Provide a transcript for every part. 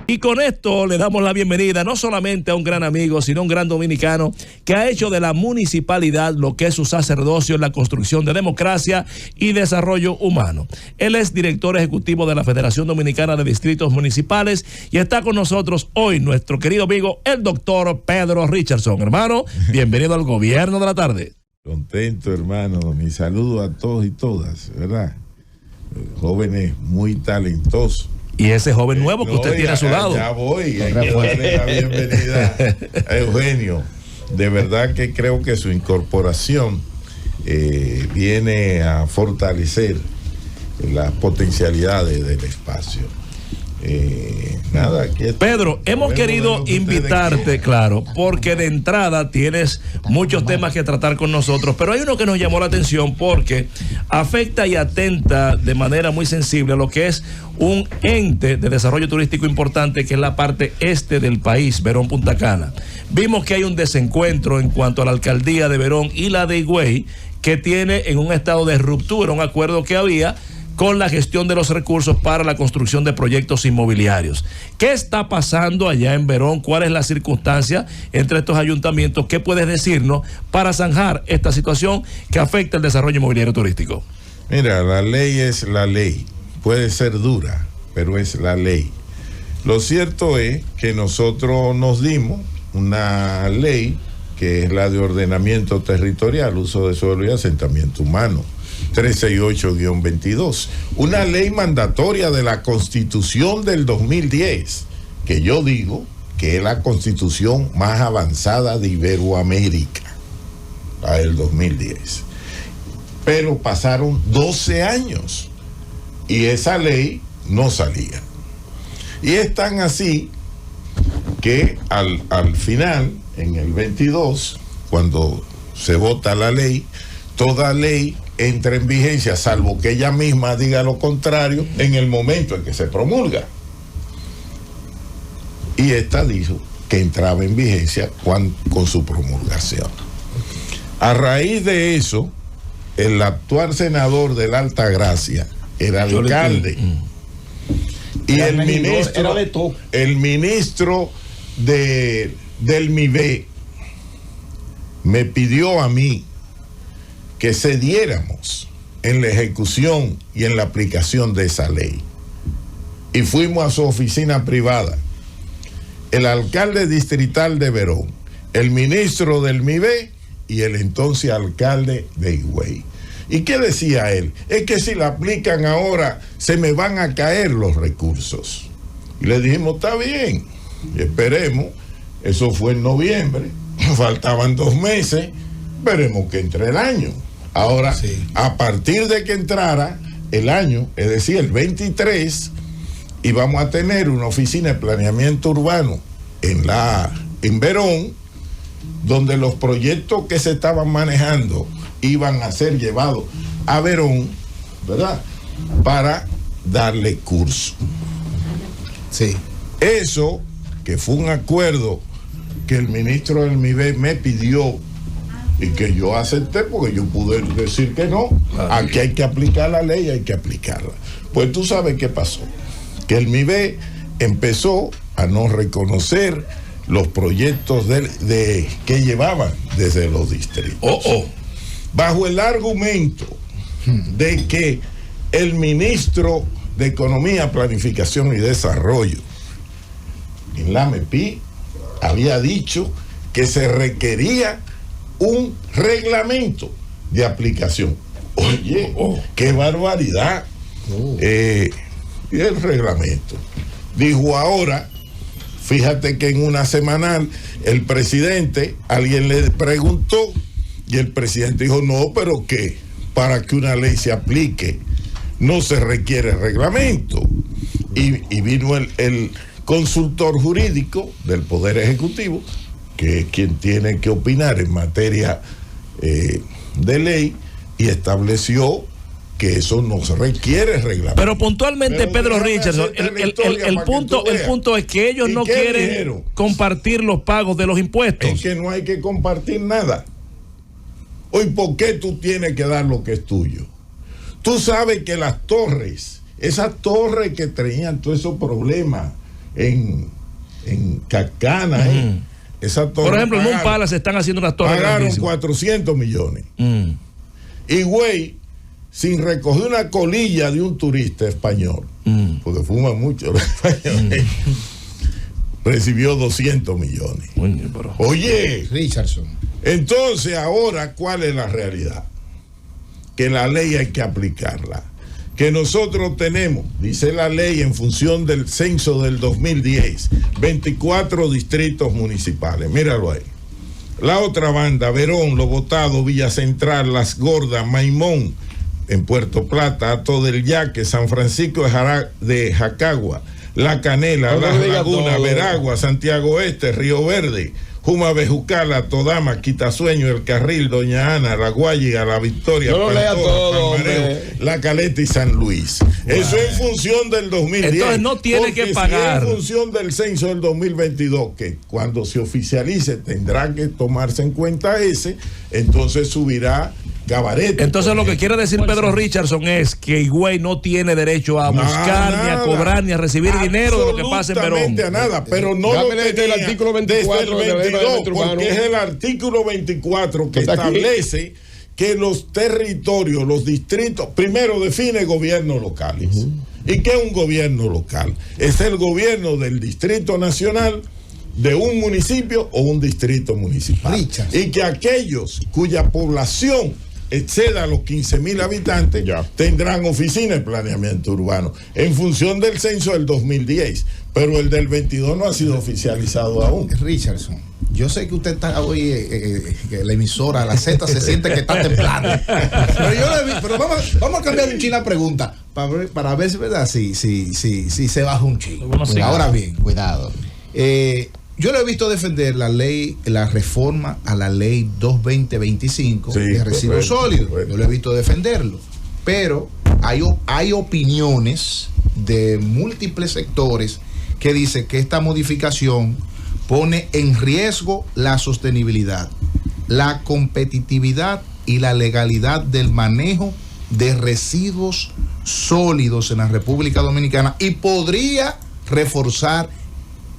Y con esto le damos la bienvenida no solamente a un gran amigo, sino a un gran dominicano que ha hecho de la municipalidad lo que es su sacerdocio en la construcción de democracia y desarrollo humano. Él es director ejecutivo de la Federación Dominicana de Distritos Municipales y está con nosotros hoy nuestro querido amigo, el doctor Pedro Richardson. Hermano, bienvenido al Gobierno de la Tarde. Contento, hermano. Mi saludo a todos y todas, ¿verdad? Jóvenes muy talentosos. Y ese joven nuevo que usted tiene a su lado. Ya voy, hay que darle la bienvenida a Eugenio. De verdad que creo que su incorporación viene a fortalecer las potencialidades del espacio. Pedro, hemos querido invitarte, claro, porque de entrada tienes muchos temas que tratar con nosotros, pero hay uno que nos llamó la atención porque afecta y atenta de manera muy sensible a lo que es un ente de desarrollo turístico importante, que es la parte este del país, Verón Punta Cana. Vimos que hay un desencuentro en cuanto a la alcaldía de Verón y la de Higüey, que tiene en un estado de ruptura un acuerdo que había con la gestión de los recursos para la construcción de proyectos inmobiliarios. ¿Qué está pasando allá en Verón? ¿Cuál es la circunstancia entre estos ayuntamientos? ¿Qué puedes decirnos para zanjar esta situación que afecta el desarrollo inmobiliario turístico? Mira, la ley es la ley. Puede ser dura, pero es la ley. Lo cierto es que nosotros nos dimos una ley que es la de ordenamiento territorial, uso de suelo y asentamiento humano, 368-22, una ley mandatoria de la Constitución del 2010, que yo digo que es la constitución más avanzada de Iberoamérica, la del 2010. Pero pasaron 12 años y esa ley no salía. Y es tan así que al final, en el 22, cuando se vota la ley, toda ley entra en vigencia, salvo que ella misma diga lo contrario, en el momento en que se promulga. Y esta dijo que entraba en vigencia con su promulgación. A raíz de eso, el actual senador de la Altagracia, el alcalde, y el ministro del MIBE me pidió a mí que cediéramos en la ejecución y en la aplicación de esa ley. Y fuimos a su oficina privada, el alcalde distrital de Verón, el ministro del MIBE y el entonces alcalde de Higüey. ¿Y qué decía él? Es que si la aplican ahora se me van a caer los recursos. Y le dijimos, está bien, esperemos. Eso fue en noviembre, faltaban 2 meses, veremos que entre el año. Ahora, sí, a partir de que entrara el año, es decir, el 23, íbamos a tener una oficina de planeamiento urbano en Verón, donde los proyectos que se estaban manejando iban a ser llevados a Verón, ¿verdad?, para darle curso. Sí. Eso, que fue un acuerdo que el ministro del MIBE me pidió y que yo acepté, porque yo pude decir que no. Aquí hay que aplicar la ley, hay que aplicarla. Pues tú sabes qué pasó, que el MIBE empezó a no reconocer los proyectos que llevaban desde los distritos, bajo el argumento de que el ministro de Economía, Planificación y Desarrollo en la MEPI había dicho que se requería un reglamento de aplicación. Oye, qué barbaridad. Y el reglamento dijo ahora, fíjate que en una semanal el presidente, alguien le preguntó y el presidente dijo, no, pero que para que una ley se aplique no se requiere reglamento. Y vino el consultor jurídico del Poder Ejecutivo, que es quien tiene que opinar en materia de ley, y estableció que eso no se requiere reglamento. Pero puntualmente, Pedro Richardson, el punto es que ellos no quieren compartir los pagos de los impuestos. Es que no hay que compartir nada. Hoy, ¿por qué tú tienes que dar lo que es tuyo? Tú sabes que las torres, esas torres que traían todos esos problemas en Cacana, esa torre. Por ejemplo, en un Palace están haciendo unas torres. Pagaron 400 millones. Y güey, sin recoger una colilla de un turista español, porque fuman mucho los españoles, recibió 200 millones. Oye, Richardson. Entonces ahora, ¿cuál es la realidad? Que la ley hay que aplicarla. Que nosotros tenemos, dice la ley, en función del censo del 2010, 24 distritos municipales. Míralo ahí. La otra banda, Verón, Los Botados, Villa Central, Las Gordas, Maimón, en Puerto Plata, Hato del Yaque, San Francisco de Jacagua, La Canela, Las Lagunas, Veragua, Santiago Este, Río Verde, Juma, Bejucala, Todama, Quitasueño, El Carril, Doña Ana, La Guayiga, La Victoria, Palmareo, La Caleta y San Luis. Eso en función del 2010. Entonces no tiene que pagar. Si en función del censo del 2022, que cuando se oficialice tendrá que tomarse en cuenta ese, entonces subirá gabarete. Entonces lo que quiere decir Pedro Richardson es que Higüey no tiene derecho a buscar, ni a cobrar, ni a recibir dinero de lo que pasa en Verón. A nada, pero no lo tenía el artículo 24 desde el 22, porque es el artículo 24 que establece que los territorios, los distritos, primero define gobiernos locales. ¿Y qué es un gobierno local? Es el gobierno del Distrito Nacional, de un municipio o un distrito municipal. Y que aquellos cuya población exceda a los 15,000 habitantes tendrán oficina de planeamiento urbano en función del censo del 2010, pero el del 22 no ha sido oficializado aún. Richardson, yo sé que usted está hoy que la emisora, la Z se siente que está temblando, pero vamos a cambiar un chin la pregunta para ver si es verdad si se baja un chin. Ahora bien, cuidado. Yo lo he visto defender la reforma a la ley 220-25 de residuos sólidos. Yo lo he visto defenderlo. Pero hay opiniones de múltiples sectores que dicen que esta modificación pone en riesgo la sostenibilidad, la competitividad y la legalidad del manejo de residuos sólidos en la República Dominicana y podría reforzar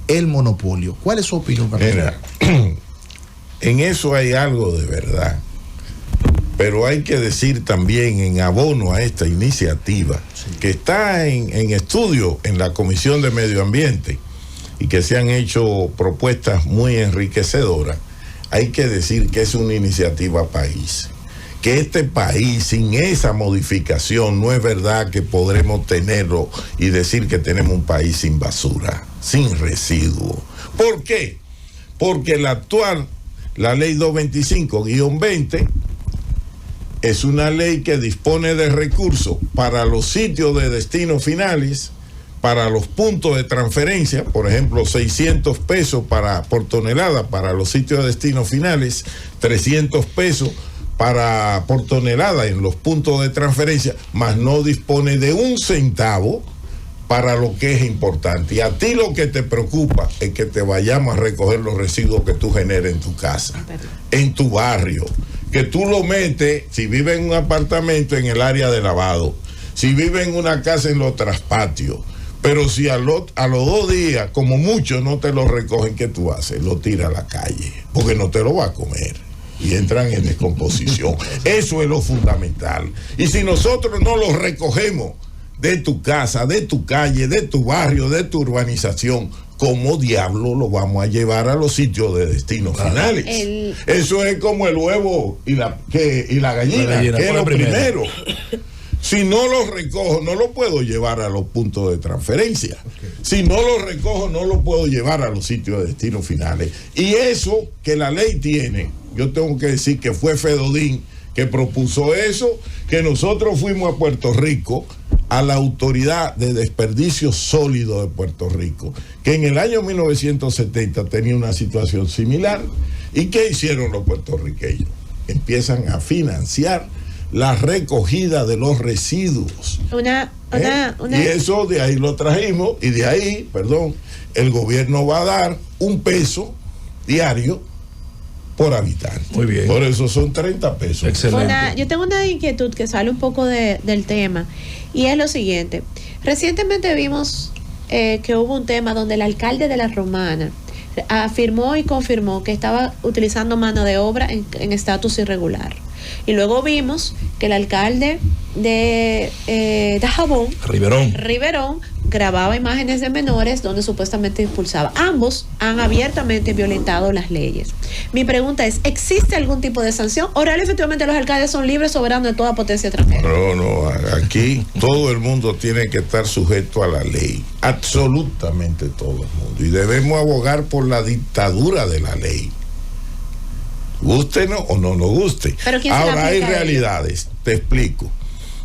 el monopolio. ¿Cuál es su opinión? Mira, en eso hay algo de verdad, pero hay que decir también en abono a esta iniciativa que está en estudio en la Comisión de Medio Ambiente y que se han hecho propuestas muy enriquecedoras. Hay que decir que es una iniciativa país, que este país sin esa modificación no es verdad que podremos tenerlo y decir que tenemos un país sin basura, sin residuos. ¿Por qué? Porque la ley 225-20 es una ley que dispone de recursos para los sitios de destino finales, para los puntos de transferencia, por ejemplo, 600 pesos por tonelada para los sitios de destino finales, 300 pesos por tonelada en los puntos de transferencia, más no dispone de un centavo para lo que es importante. Y a ti lo que te preocupa es que te vayamos a recoger los residuos que tú generes en tu casa, en tu barrio, que tú lo metes, si vives en un apartamento, en el área de lavado, si vives en una casa, en los traspatios, pero si a los 2 días, como mucho, no te lo recogen, ¿qué tú haces? Lo tiras a la calle, porque no te lo va a comer y entran en descomposición. Eso es lo fundamental. Y si nosotros no lo recogemos de tu casa, de tu calle, de tu barrio, de tu urbanización, ¿cómo diablo lo vamos a llevar a los sitios de destino finales? Eso es como el huevo y la gallina, que es lo primero. Si no lo recojo, no lo puedo llevar a los puntos de transferencia. Si no lo recojo, no lo puedo llevar a los sitios de destino finales. Y eso que la ley tiene, yo tengo que decir que fue Fedodín que propuso eso, que nosotros fuimos a Puerto Rico, a la Autoridad de Desperdicios Sólidos de Puerto Rico, que en el año 1970 tenía una situación similar. ¿Y qué hicieron los puertorriqueños? Empiezan a financiar la recogida de los residuos. Y eso de ahí lo trajimos, y de ahí, el gobierno va a dar $1 diario por habitante. Muy bien. Por eso son 30 pesos. Excelente. Yo tengo una inquietud que sale un poco del tema, y es lo siguiente. Recientemente vimos que hubo un tema donde el alcalde de La Romana afirmó y confirmó que estaba utilizando mano de obra en estatus irregular. Y luego vimos que el alcalde de Dajabón, Riverón, grababa imágenes de menores donde supuestamente impulsaba. Ambos han abiertamente violentado las leyes. Mi pregunta es, ¿existe algún tipo de sanción o realmente efectivamente los alcaldes son libres soberanos de toda potencia extranjera? No, aquí todo el mundo tiene que estar sujeto a la ley, absolutamente todo el mundo, y debemos abogar por la dictadura de la ley, gustenos o no nos guste. Ahora hay realidades, te explico,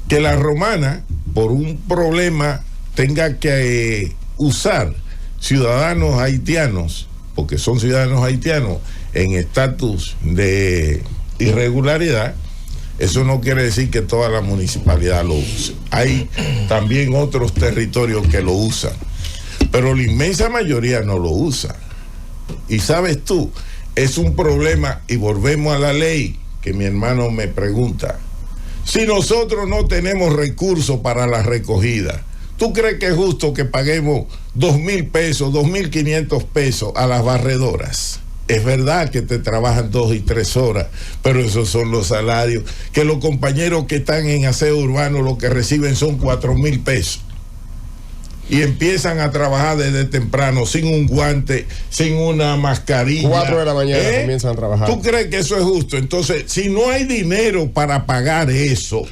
que La Romana por un problema tenga que usar ciudadanos haitianos, porque son ciudadanos haitianos en estatus de irregularidad, eso no quiere decir que toda la municipalidad lo use. Hay también otros territorios que lo usan, pero la inmensa mayoría no lo usa. Y sabes tú, es un problema, y volvemos a la ley que mi hermano me pregunta. Si nosotros no tenemos recursos para la recogida, ¿tú crees que es justo que paguemos 2,000 pesos, 2,500 pesos a las barredoras? Es verdad que te trabajan 2 y 3 horas, pero esos son los salarios. Que los compañeros que están en aseo urbano lo que reciben son 4,000 pesos. Y empiezan a trabajar desde temprano, sin un guante, sin una mascarilla. 4 de la mañana comienzan a trabajar. ¿Tú crees que eso es justo? Entonces, si no hay dinero para pagar eso,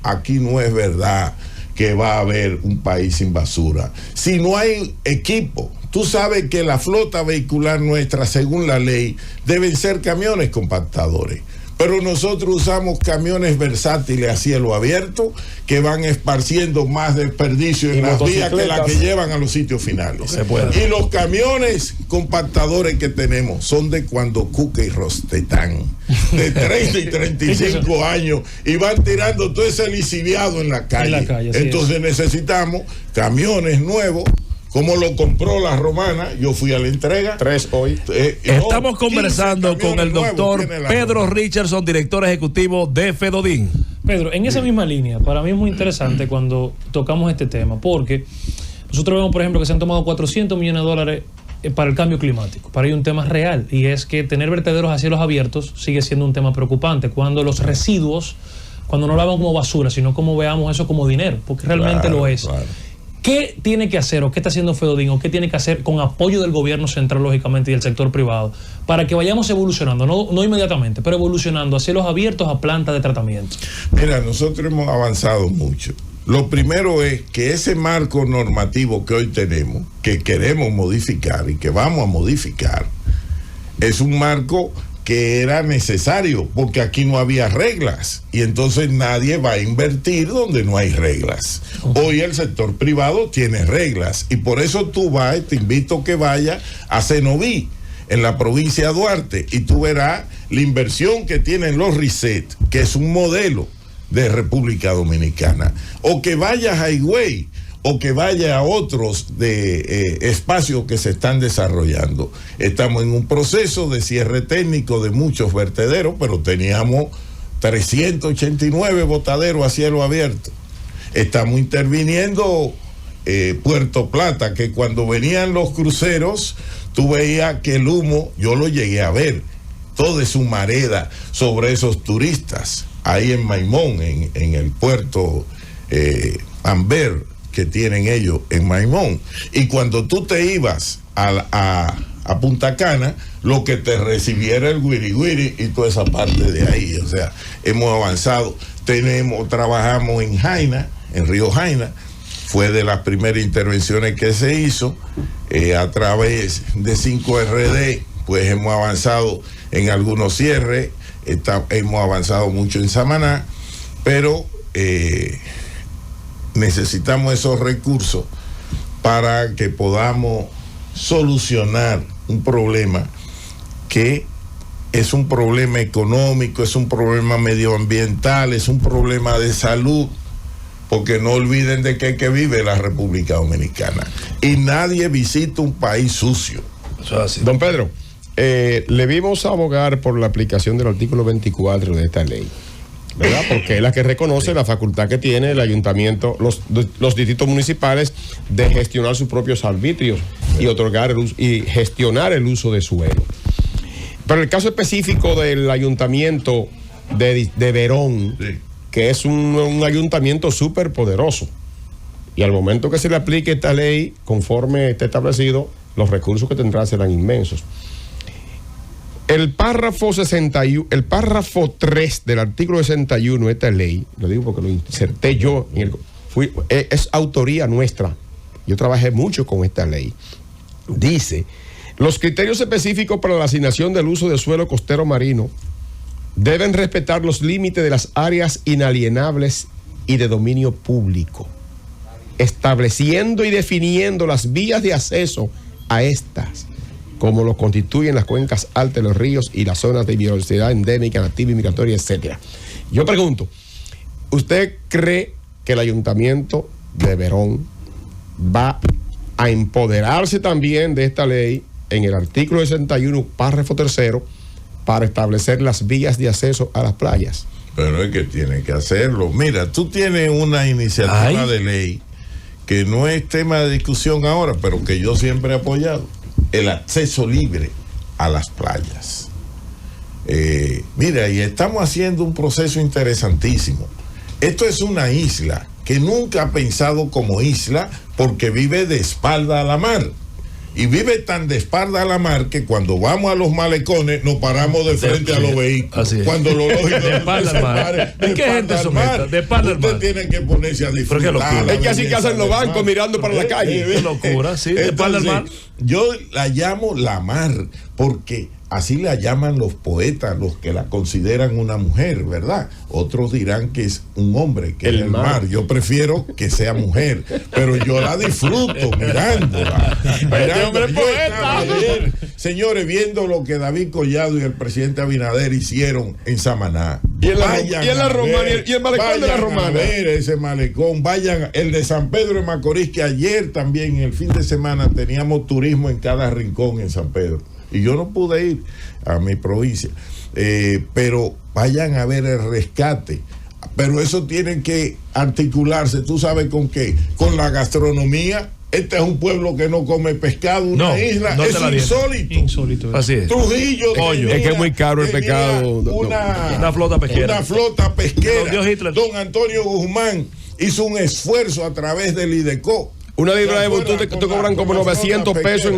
aquí no es verdad que va a haber un país sin basura. Si no hay equipo, tú sabes que la flota vehicular nuestra, según la ley, deben ser camiones compactadores. Pero nosotros usamos camiones versátiles a cielo abierto que van esparciendo más desperdicio en las vías que las que llevan a los sitios finales. Y los camiones compactadores que tenemos son de cuando Cuca y Rostetán, de 30 y 35 años, y van tirando todo ese lisiviado en la calle. Entonces necesitamos camiones nuevos, como lo compró La Romana. Yo fui a la entrega. 3 hoy. Estamos conversando con el doctor Pedro Richardson, director ejecutivo de Fedodín. Pedro, en esa misma línea, para mí es muy interesante cuando tocamos este tema, porque nosotros vemos, por ejemplo, que se han tomado $400 millones para el cambio climático. Para ello un tema real, y es que tener vertederos a cielos abiertos sigue siendo un tema preocupante, cuando los residuos, cuando no lo hagan como basura, sino como veamos eso como dinero, porque realmente lo es. ¿Qué tiene que hacer o qué está haciendo Fedodín o qué tiene que hacer con apoyo del gobierno central, lógicamente, y del sector privado, para que vayamos evolucionando, no inmediatamente, pero evolucionando a cielos abiertos, a plantas de tratamiento? Mira, nosotros hemos avanzado mucho. Lo primero es que ese marco normativo que hoy tenemos, que queremos modificar y que vamos a modificar, es un marco que era necesario, porque aquí no había reglas, y entonces nadie va a invertir donde no hay reglas. Hoy el sector privado tiene reglas, y por eso tú vas, te invito a que vayas a Cenoví, en la provincia de Duarte, y tú verás la inversión que tienen los RICET, que es un modelo de República Dominicana, o que vayas a Higüey, o que vaya a otros de espacios que se están desarrollando. Estamos en un proceso de cierre técnico de muchos vertederos, pero teníamos 389 botaderos a cielo abierto. Estamos interviniendo Puerto Plata, que cuando venían los cruceros, tú veías que el humo, yo lo llegué a ver, toda su humareda sobre esos turistas, ahí en Maimón, en el puerto Amber, que tienen ellos en Maimón. Y cuando tú te ibas a Punta Cana, lo que te recibiera el Guiri Guiri y toda esa parte de ahí. O sea, hemos avanzado. Trabajamos en Jaina, en Río Jaina, fue de las primeras intervenciones que se hizo a través de 5RD, pues hemos avanzado en algunos cierres, hemos avanzado mucho en Samaná, pero necesitamos esos recursos para que podamos solucionar un problema que es un problema económico, es un problema medioambiental, es un problema de salud, porque no olviden de que vive la República Dominicana y nadie visita un país sucio. Don Pedro, le vimos abogar por la aplicación del artículo 24 de esta ley. ¿verdad? Porque es la que reconoce la facultad que tiene el ayuntamiento, los distritos municipales, de gestionar sus propios arbitrios y otorgar y gestionar el uso de suelo. Pero el caso específico del ayuntamiento de Verón, sí, que es un ayuntamiento súper poderoso, y al momento que se le aplique esta ley, conforme esté establecido, los recursos que tendrá serán inmensos. El párrafo 3 del artículo 61 de esta ley, lo digo porque lo inserté yo, es autoría nuestra. Yo trabajé mucho con esta ley. Dice: los criterios específicos para la asignación del uso de suelo costero marino deben respetar los límites de las áreas inalienables y de dominio público, estableciendo y definiendo las vías de acceso a estas, como lo constituyen las cuencas altas de los ríos y las zonas de biodiversidad endémica, nativa y migratoria, etc. Yo pregunto, ¿usted cree que el ayuntamiento de Verón va a empoderarse también de esta ley en el artículo 61, párrafo 3, para establecer las vías de acceso a las playas? Pero es que tiene que hacerlo. Mira, tú tienes una iniciativa de ley que no es tema de discusión ahora, pero que yo siempre he apoyado: el acceso libre a las playas. Mira, y estamos haciendo un proceso interesantísimo. Esto es una isla que nunca ha pensado como isla, porque vive de espalda a la mar. Y vive tan de espalda a la mar que cuando vamos a los malecones nos paramos de frente a los vehículos. Así es. Cuando lo lógico de espalda al mar. ¿Y qué gente someta? De espalda al mar. Usted tiene que ponerse a disfrutar. Es que así que hacen los bancos mirando para la calle. Qué locura, sí, de espalda al mar. Yo la llamo la mar porque así la llaman los poetas, los que la consideran una mujer, ¿verdad? Otros dirán que es un hombre, que es el mar. Yo prefiero que sea mujer, pero yo la disfruto mirándola. Señores, viendo lo que David Collado y el presidente Abinader hicieron en Samaná. Y en la Romana, y el malecón de la Romana. A ver ese malecón, vayan, el de San Pedro de Macorís, que ayer también, en el fin de semana, teníamos turismo en cada rincón en San Pedro. Y yo no pude ir a mi provincia. Pero vayan a ver el rescate. Pero eso tiene que articularse, ¿tú sabes con qué? Con la gastronomía. Este es un pueblo que no come pescado, una isla, no, es insólito. Así es. Trujillo, es que es muy caro el pescado. Una flota pesquera. Una flota pesquera. Don Antonio Guzmán hizo un esfuerzo a través del IDECO. Una libra de botú te cobran como 900 pesos.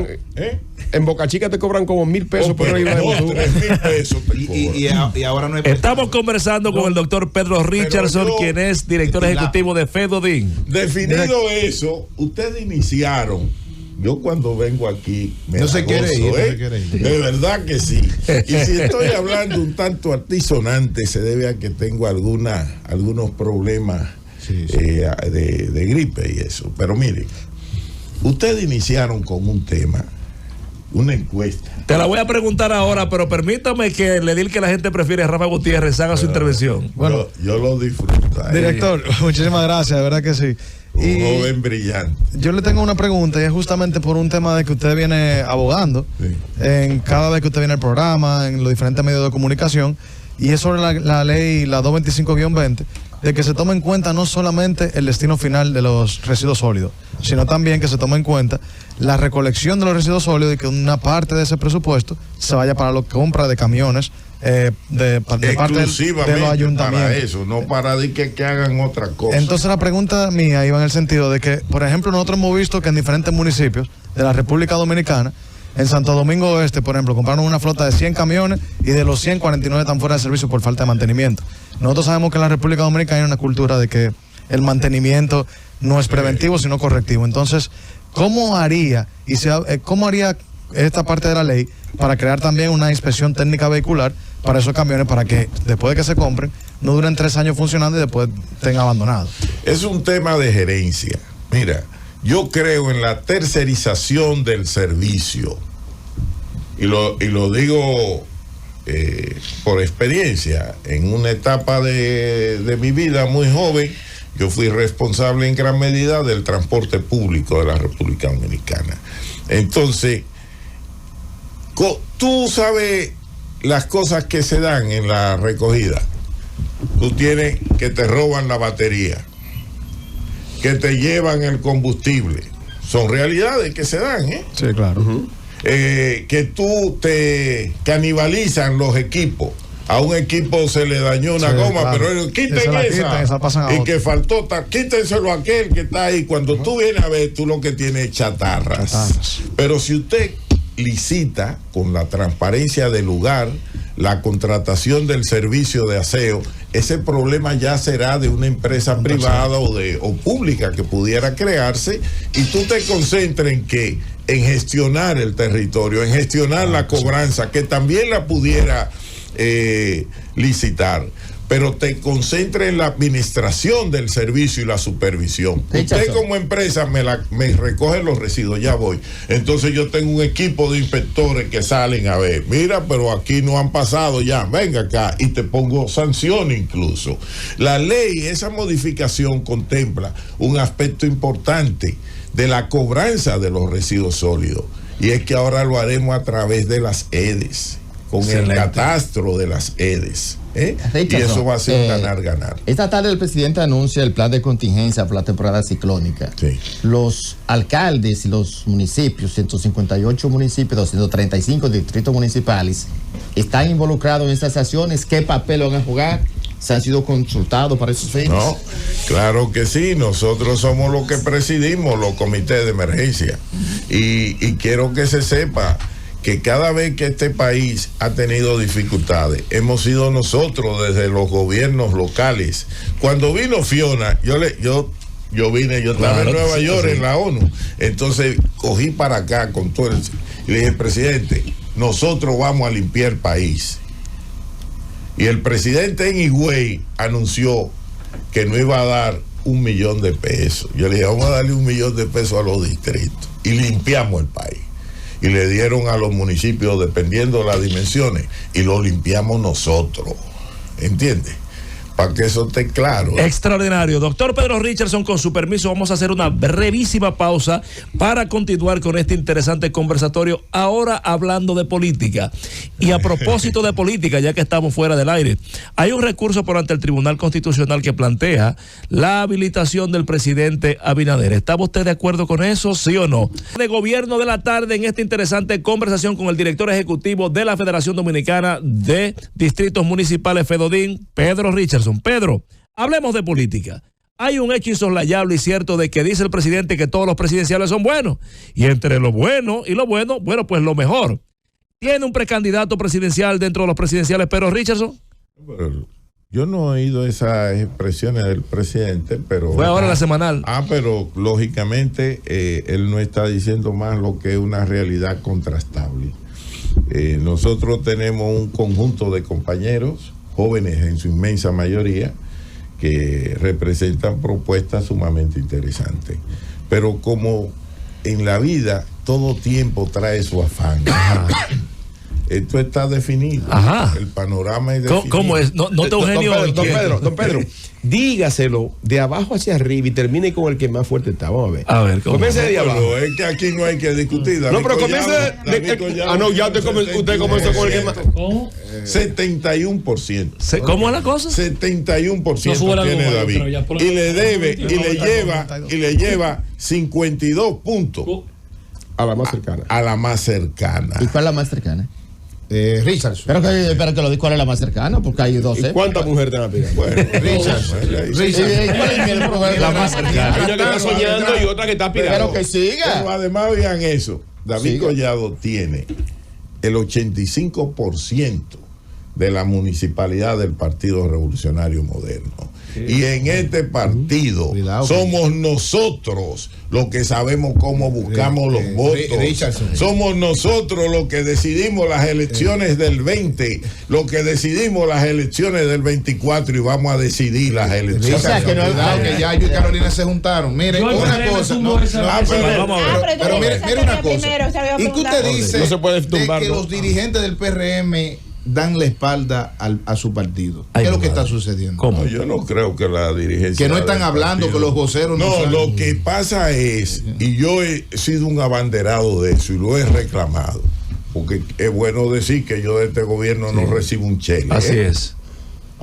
En Boca Chica te cobran como 1,000 pesos por una libra de botú. 3,000 pesos. Y ahora no es. Estamos conversando con el doctor Pedro Richardson, quien es director ejecutivo de FEDODIN. Definido eso, ustedes iniciaron. Yo cuando vengo aquí no se quiere ir. De verdad que sí. Y si estoy hablando un tanto altisonante, se debe a que tengo algunos problemas de gripe y eso. Pero miren, ustedes iniciaron con un tema, una encuesta. Te la voy a preguntar ahora, pero permítame que le diga que la gente prefiere a Rafa Gutiérrez haga su intervención. Bueno, yo lo disfruto. Director, muchísimas gracias, de verdad que sí. Un joven brillante. Yo le tengo una pregunta y es justamente por un tema de que usted viene abogando en cada vez que usted viene al programa, en los diferentes medios de comunicación, y es sobre la ley, la 225-20, de que se tome en cuenta no solamente el destino final de los residuos sólidos, sino también que se tome en cuenta la recolección de los residuos sólidos y que una parte de ese presupuesto se vaya para la compra de camiones de parte de los ayuntamientos. Para eso, no para de que hagan otra cosa. Entonces la pregunta mía iba en el sentido de que, por ejemplo, nosotros hemos visto que en diferentes municipios de la República Dominicana, en Santo Domingo Oeste, por ejemplo, compraron una flota de 100 camiones y de los 100, 49 están fuera de servicio por falta de mantenimiento. Nosotros sabemos que en la República Dominicana hay una cultura de que el mantenimiento no es preventivo, sino correctivo. Entonces, ¿cómo haría esta parte de la ley para crear también una inspección técnica vehicular para esos camiones, para que después de que se compren, no duren 3 años funcionando y después estén abandonados? Es un tema de gerencia. Mira, yo creo en la tercerización del servicio. Y lo digo por experiencia. En una etapa de mi vida muy joven, yo fui responsable en gran medida del transporte público de la República Dominicana. Entonces, tú sabes las cosas que se dan en la recogida. tú tienes que te roban la batería, que te llevan el combustible. Son realidades que se dan, ¿eh? Sí, claro. Que tú te canibalizan los equipos. A un equipo se le dañó una goma, claro. pero quiten esa pasan a y otro. que faltó, quítenselo a aquel que está ahí. Cuando tú vienes a ver, tú lo que tienes es chatarras. Pero si usted licita con la transparencia del lugar, la contratación del servicio de aseo, ese problema ya será de una empresa privada o pública que pudiera crearse, y tú te concentras en gestionar el territorio, en gestionar la cobranza, que también la pudiera licitar, pero te concentra en la administración del servicio y la supervisión. Usted como empresa me recoge los residuos, ya voy. Entonces yo tengo un equipo de inspectores que salen a ver, mira, pero aquí no han pasado ya, venga acá, y te pongo sanción incluso. La ley, esa modificación contempla un aspecto importante de la cobranza de los residuos sólidos, y es que ahora lo haremos a través de las EDES, con el catastro de las EDES. Y eso va a ser un ganar-ganar. Esta tarde el presidente anuncia el plan de contingencia por la temporada ciclónica. Sí. Los alcaldes y los municipios, 158 municipios, 235 distritos municipales, están involucrados en estas acciones. ¿Qué papel van a jugar? ¿Se han sido consultados para esos fines? No, claro que sí. Nosotros somos los que presidimos los comités de emergencia. Y quiero que se sepa que cada vez que este país ha tenido dificultades, hemos sido nosotros desde los gobiernos locales. Cuando vino Fiona, yo estaba en Nueva York, en la ONU, entonces cogí para acá con todo y le dije, presidente, nosotros vamos a limpiar el país. Y el presidente en Higüey anunció que no iba a dar $1 millón. Yo le dije, vamos a darle $1 millón a los distritos y limpiamos el país. Y le dieron a los municipios dependiendo de las dimensiones y lo limpiamos nosotros. ¿Entiendes? Para que eso esté claro. Extraordinario. Doctor Pedro Richardson, con su permiso, vamos a hacer una brevísima pausa para continuar con este interesante conversatorio, ahora hablando de política. Y a propósito de política, ya que estamos fuera del aire, hay un recurso por ante el Tribunal Constitucional que plantea la habilitación del presidente Abinader. ¿Estaba usted de acuerdo con eso, sí o no? De Gobierno de la Tarde, en esta interesante conversación con el director ejecutivo de la Federación Dominicana de Distritos Municipales, FEDODIN, Pedro Richardson. Pedro, hablemos de política. Hay un hecho insoslayable y cierto de que dice el presidente que todos los presidenciales son buenos. Y entre lo bueno y lo bueno, bueno, pues lo mejor. ¿Tiene un precandidato presidencial dentro de los presidenciales, Pedro Richardson? Bueno, yo no he oído esas expresiones del presidente, pero... Fue ahora la semanal. Pero lógicamente él no está diciendo más lo que es una realidad contrastable. Nosotros tenemos un conjunto de compañeros, jóvenes en su inmensa mayoría, que representan propuestas sumamente interesantes. Pero como en la vida todo tiempo trae su afán. Esto está definido. Ajá. El panorama es definido. ¿Cómo es? No te Eugenio. Don Pedro, dígaselo de abajo hacia arriba y termine con el que más fuerte está. Vamos a ver. A ver, ¿cómo? Comience de abajo. Pero es que aquí no hay que discutir. No, pero comience ya usted comenzó con el que más. ¿Cómo? 71%. ¿Cómo es la cosa? 71% No tiene la David. pero ya por Y le debe, no, y le lleva 52 puntos A la más cercana. a la más cercana. ¿Y cuál es la más cercana? Richardson. Pero que lo diga cuál es la más cercana, porque hay dos. ¿Y cuántas mujeres te van a pegar? Bueno, Richardson. ¿Cuál es La más cercana. Hay una que está soñando y otra que está aspirando. Pero que siga. Pero además vean eso. David Siga. Collado tiene el 85% de la municipalidad del Partido Revolucionario Moderno. Y en este partido Cuidado, somos nosotros los que sabemos cómo buscamos los votos. Richardson. Somos nosotros los que decidimos las elecciones del 20, los que decidimos las elecciones del 24 y vamos a decidir las elecciones. O sea, que no- Cuidado, que ya yo y Carolina se juntaron. Mire, Yo una me cosa. sumo esa- vamos a ver. Pero mire una cosa. ¿Y qué usted dice No se puede de tumbar, que ¿no? los dirigentes del PRM dan la espalda a su partido? Ay, ¿Qué es lo que madre. está sucediendo? ¿Cómo? No, yo no creo que la dirigencia... Que no están del hablando, partido- que los voceros no No, saben. lo que pasa es, y yo he sido un abanderado de eso y lo he reclamado, porque es bueno decir que yo de este gobierno no recibo un cheque. Así es.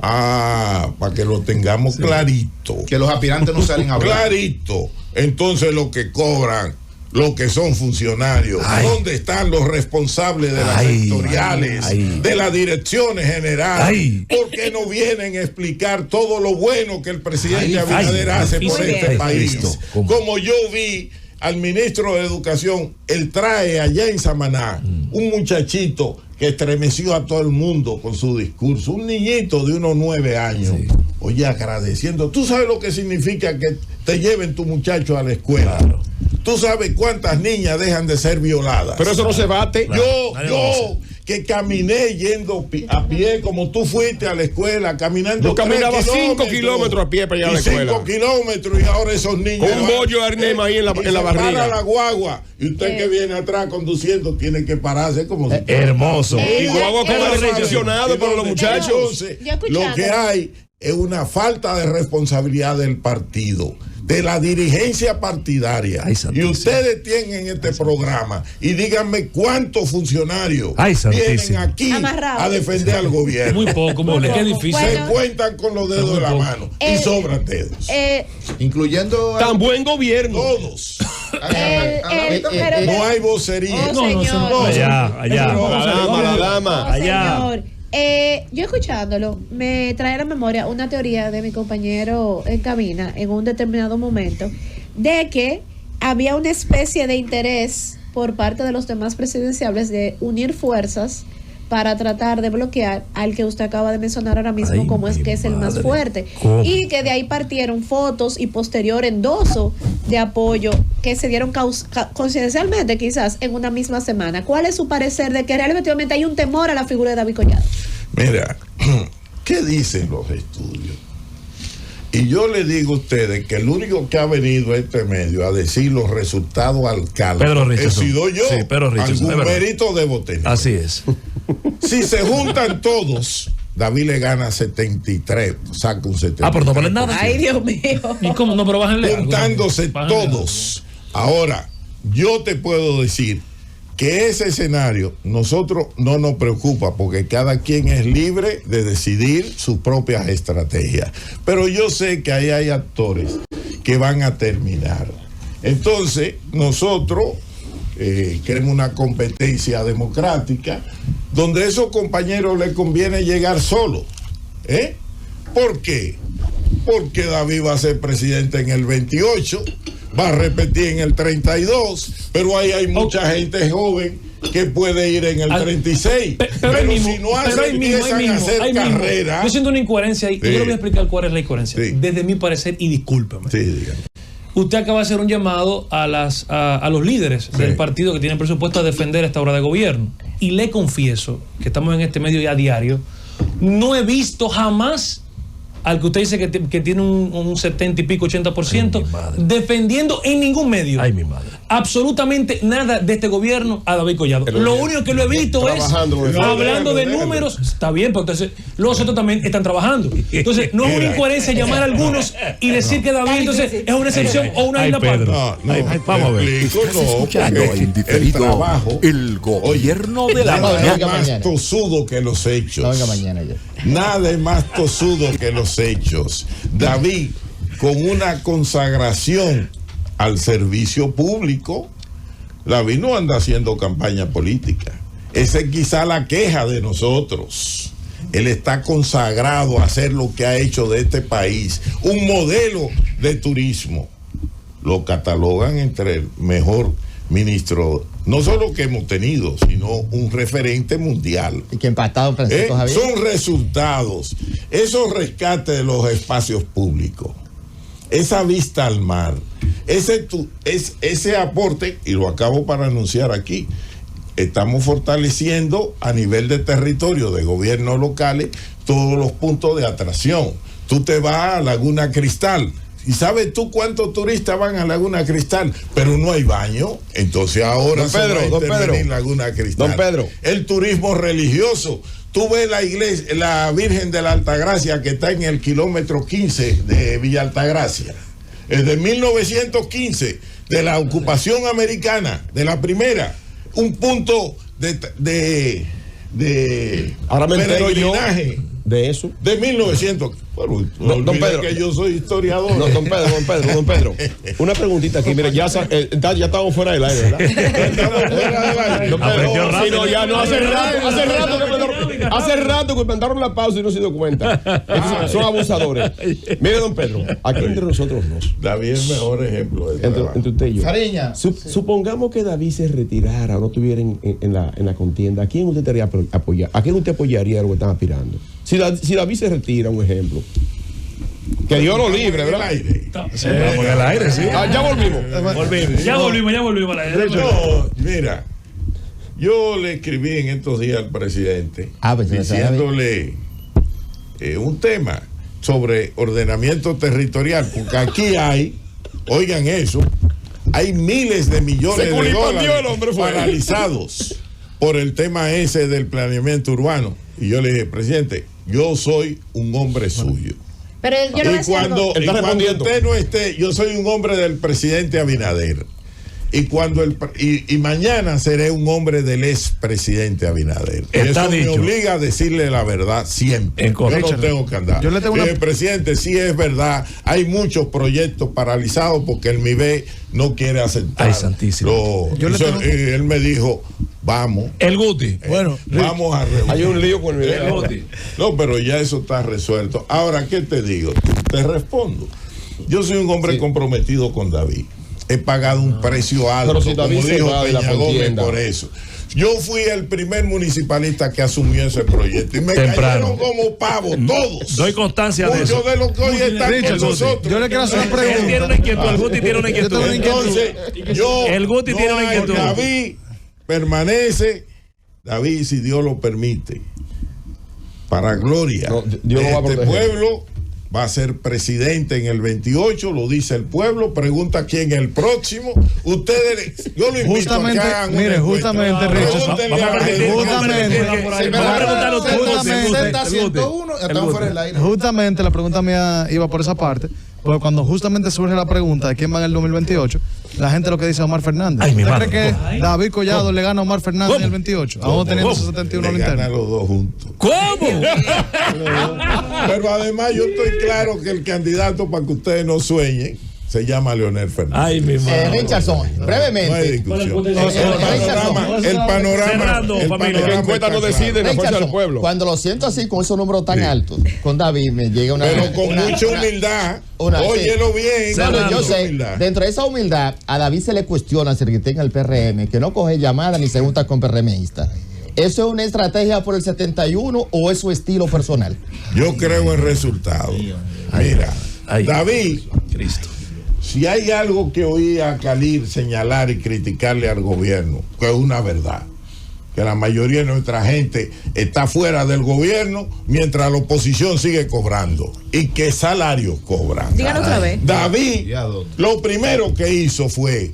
Para que lo tengamos clarito. Que los aspirantes no salen a hablar. Clarito. Entonces lo que cobran, los que son funcionarios, ¿dónde están los responsables de las sectoriales, de las direcciones generales? ¿Por qué no vienen a explicar todo lo bueno que el presidente Abinader hace por este país? Como yo vi al ministro de Educación, él trae allá en Samaná un muchachito que estremeció a todo el mundo con su discurso, un niñito de unos 9 años, oye, agradeciendo. ¿Tú sabes lo que significa que te lleven tu muchacho a la escuela? Claro. ¿Tú sabes cuántas niñas dejan de ser violadas? Pero eso no se bate. Claro. Yo que caminé yendo a pie, como tú fuiste a la escuela, caminando. Yo caminaba 5 kilómetros a pie para ir a la escuela. 5 kilómetros, y ahora esos niños. Con un bollo de arnema ahí en la barriga. Para la guagua, y usted que viene atrás conduciendo tiene que pararse como si. Hermoso. Y guagua con aire acondicionado para los muchachos. Lo que hay es una falta de responsabilidad del partido, de la dirigencia partidaria. Y ustedes tienen este programa y díganme cuántos funcionarios vienen aquí a defender al gobierno. Muy poco, qué difícil. Se cuentan con los dedos de la mano y sobran dedos. Incluyendo tan buen gobierno. Todos. No hay vocería. La dama. Señor. Yo escuchándolo, me trae a la memoria una teoría de mi compañero en cabina en un determinado momento de que había una especie de interés por parte de los demás presidenciables de unir fuerzas para tratar de bloquear al que usted acaba de mencionar ahora mismo como es que es el más fuerte. Y que de ahí partieron fotos y posterior endoso de apoyo que se dieron coincidencialmente quizás en una misma semana. ¿Cuál es su parecer de que realmente hay un temor a la figura de David Collado? Mira, ¿qué dicen los estudios? Y yo le digo a ustedes que el único que ha venido a este medio a decir los resultados alcaldes he sido yo. Sí, algún mérito debo tener. Así es. Si se juntan todos, David le gana 73, saca un 73. Pero no valen nada. Ay, Dios mío. ¿Y cómo? No, pero bájenle. Juntándose todos. Ahora, yo te puedo decir que ese escenario nosotros no nos preocupa porque cada quien es libre de decidir sus propias estrategias. Pero yo sé que ahí hay actores que van a terminar. Entonces, nosotros queremos una competencia democrática donde a esos compañeros les conviene llegar solos. ¿Por qué? Porque David va a ser presidente en el 28, va a repetir en el 32, pero ahí hay mucha gente joven que puede ir en el 36. Pero si no empiezan a hacer carrera. Yo siento una incoherencia y yo le voy a explicar cuál es la incoherencia. Desde mi parecer, y discúlpeme. Usted acaba de hacer un llamado a los líderes del partido que tienen presupuesto a defender esta obra de gobierno. Y le confieso que estamos en este medio ya diario. No he visto jamás al que usted dice que tiene un 70 y pico, 80%, defendiendo en ningún medio. Ay, mi madre. Absolutamente nada de este gobierno a David Collado. Lo único que lo he visto es hablando de números. Está bien, pero entonces los otros también están trabajando. Entonces, no es una incoherencia llamar a algunos y decir que David entonces es una excepción o una isla aparte. Vamos a ver. Escuchando en diferido el gobierno de la mañana. Nada más tosudo que los hechos. No venga mañana ya. Nada es más tosudo que los hechos. David, con una consagración al servicio público, David no anda haciendo campaña política. Esa es quizá la queja de nosotros. Él está consagrado a hacer lo que ha hecho de este país un modelo de turismo. Lo catalogan entre el mejor ministro, no solo que hemos tenido, sino un referente mundial. Y que empatado Francisco Javier. Son resultados, esos rescates de los espacios públicos, esa vista al mar, ese aporte, y lo acabo para anunciar aquí, estamos fortaleciendo a nivel de territorio de gobiernos locales todos los puntos de atracción. Tú te vas a Laguna Cristal, ¿y sabes tú cuántos turistas van a Laguna Cristal? Pero no hay baño. Entonces ahora don Pedro, en Laguna Cristal. Don Pedro. El turismo religioso. Tú ves la iglesia, la Virgen de la Altagracia, que está en el kilómetro 15 de Villa Altagracia. Es de 1915, de la ocupación americana, de la primera. Un punto de ahora me entero yo de eso. De 1900. Bueno, Don Pedro, que yo soy historiador. No, don Pedro. Una preguntita aquí, mire, ya estamos fuera del aire, ¿verdad? Estamos fuera del aire. Don Pedro, si no, ya no, hace rato que mandaron la pausa y no se dio cuenta. Son abusadores. Mire, don Pedro, aquí entre nosotros dos. David es el mejor ejemplo de entre usted y yo. Fariña. Supongamos que David se retirara o no estuviera en la contienda. ¿A quién usted estaría apoyar? ¿A quién usted apoyaría lo que están aspirando? Si David se retira, un ejemplo. Que Dios lo libre, ¿verdad? Sí, vamos en el aire, sí. Ya volvimos. Ya volvimos al aire. No, mira, yo le escribí en estos días al presidente diciéndole un tema sobre ordenamiento territorial, porque aquí hay, oigan eso, hay miles de millones de dólares paralizados por el tema ese del planeamiento urbano. Y yo le dije, presidente, yo soy un hombre suyo. Pero yo le voy a decir algo. Y cuando usted no esté, yo soy un hombre del presidente Abinader. Y cuando y mañana seré un hombre del expresidente Abinader. Está eso dicho. me obliga a decirle la verdad siempre. Yo no tengo que andar. Yo le tengo presidente, sí es verdad, hay muchos proyectos paralizados porque el MIBE no quiere aceptar. Ay, santísimo. Él me dijo, vamos. El Guti. Bueno, Vamos a reunir. Hay un lío con el video. No, pero ya eso está resuelto. Ahora, ¿qué te digo? Te respondo. Yo soy un hombre comprometido con David. He pagado un precio alto, pero si David como dijo va de la Peña Gómez, contienda. por eso. Yo fui el primer municipalista que asumió ese proyecto y me cayeron como pavos todos. Doy constancia de eso. Muchos de los que hoy están con nosotros. Yo le quiero hacer una pregunta. Él tiene una inquietud, el Guti tiene una inquietud. Entonces, El Guti tiene una inquietud. David permanece, David, si Dios lo permite, para gloria Dios lo va a este proteger. pueblo. Va a ser presidente en el 28, lo dice el pueblo. Pregunta quién es el próximo. Ustedes, yo lo invito Justamente, a que hagan mire, una encuesta. justamente, Richard, Pregúntenle a la gente. Justamente la pregunta mía iba por esa parte, porque cuando justamente surge la pregunta de quién va en el 2028, la gente lo que dice es Omar Fernández. Ay, mi ¿Usted madre. cree que David Collado le gana a Omar Fernández en el 28? Aún teniendo 71 al Le ganan interno. los dos juntos. ¿Cómo? Pero además yo estoy claro que el candidato, para que ustedes no sueñen, se llama Leonel Fernández. Ay, mi madre. Richardson, No hay brevemente. discusión. Richardson. El panorama. Cerrando, el familia. panorama Que encuesta no está decide claro. la fuerza del Richardson, pueblo. cuando lo siento así con esos números tan altos, con David me llega una. Pero con una- mucha una- humildad. una- Óyelo bien. No, no, con yo mucha sé, humildad. dentro de esa humildad, a David se le cuestiona si que tenga el PRM, que no coge llamadas ni se junta con PRMistas. ¿Eso es una estrategia por el 71 o es su estilo personal? Yo creo en resultados. Mira, Ay. David, Cristo. si hay algo que oí a Khalil señalar y criticarle al gobierno, que es una verdad, que la mayoría de nuestra gente está fuera del gobierno mientras la oposición sigue cobrando. ¿Y qué salario cobran? Dígalo otra vez. David, lo primero que hizo fue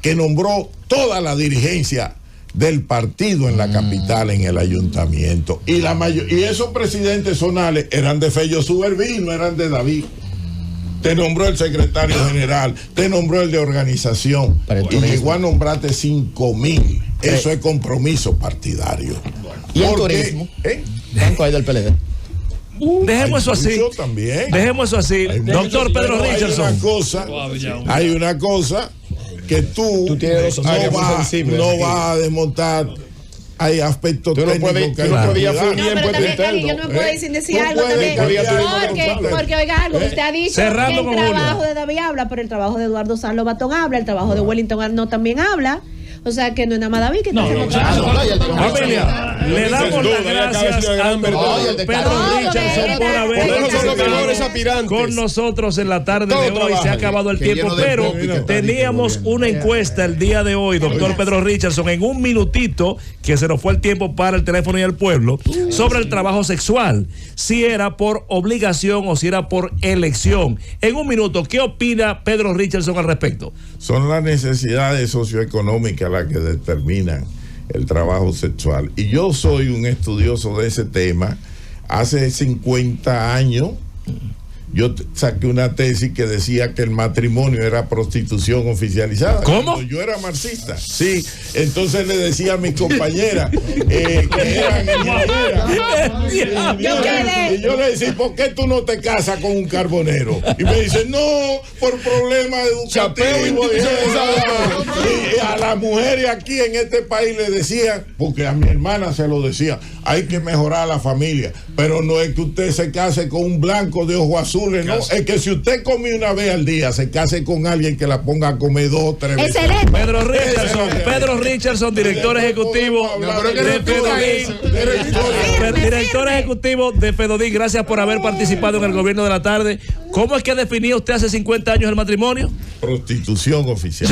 que nombró toda la dirigencia del partido en la capital, en el ayuntamiento. Y y esos presidentes zonales eran de Fello Suberví, no eran de David. Te nombró el secretario general, te nombró el de organización y llegó a nombrarte 5,000. Eso es compromiso partidario. ¿Y el Porque, turismo? ¿Cuánto hay del PLD? Dejemos eso hay así. mucho también. Dejemos eso así. Hay Doctor mucho, Pedro pero Richardson. Hay una cosa que tú tienes dos áreas muy sensibles. no vas a desmontar. Hay aspectos Tú no técnicos puedes- que tú no hay que podías cuidar. fluir en Pero impuesto también, Cali, interno. yo no puedo ir sin decir Tú algo puedes también. cambiar Porque oiga algo, usted ha dicho Cerrando que el con Julio. trabajo de David habla, pero el trabajo de Eduardo Sanlo Batón habla, el trabajo de Wellington Arno también habla. O sea que no es nada más David que está haciendo Familia, le damos las gracias al doctor Pedro Richardson por haber Por eso son los mejores participado aspirantes. con nosotros en la tarde Todo de hoy. Se trabaja. ha acabado el Que tiempo, lleno de pero copy que está teníamos diciendo el una encuesta el día de hoy, doctor Pedro Richardson, en un minutito, que se nos fue el tiempo para el teléfono y el pueblo, sobre el trabajo sexual, si era por obligación o si era por elección. En un minuto, ¿qué opina Pedro Richardson al respecto? Son las necesidades socioeconómicas las que determinan el trabajo sexual. Y yo soy un estudioso de ese tema. Hace 50 años yo saqué una tesis que decía que el matrimonio era prostitución oficializada. ¿Cómo? Cuando yo era marxista. Sí, entonces le decía a mis compañeras que eran ingenieras. Y yo le decía, ¿por qué tú no te casas con un carbonero? Y me dice, no, por problemas educativos. Y a las mujeres aquí en este país le decían, porque a mi hermana se lo decía, hay que mejorar la familia, pero no es que usted se case con un blanco de ojos azules, no, es que si usted come una vez al día, se case con alguien que la ponga a comer 2 o 3 veces. Excelente. Pedro Richardson, director ejecutivo de Fedodín. Director ejecutivo de Fedodín, gracias por haber participado en el gobierno de la tarde. ¿Cómo es que definía usted hace 50 años el matrimonio? Prostitución oficial.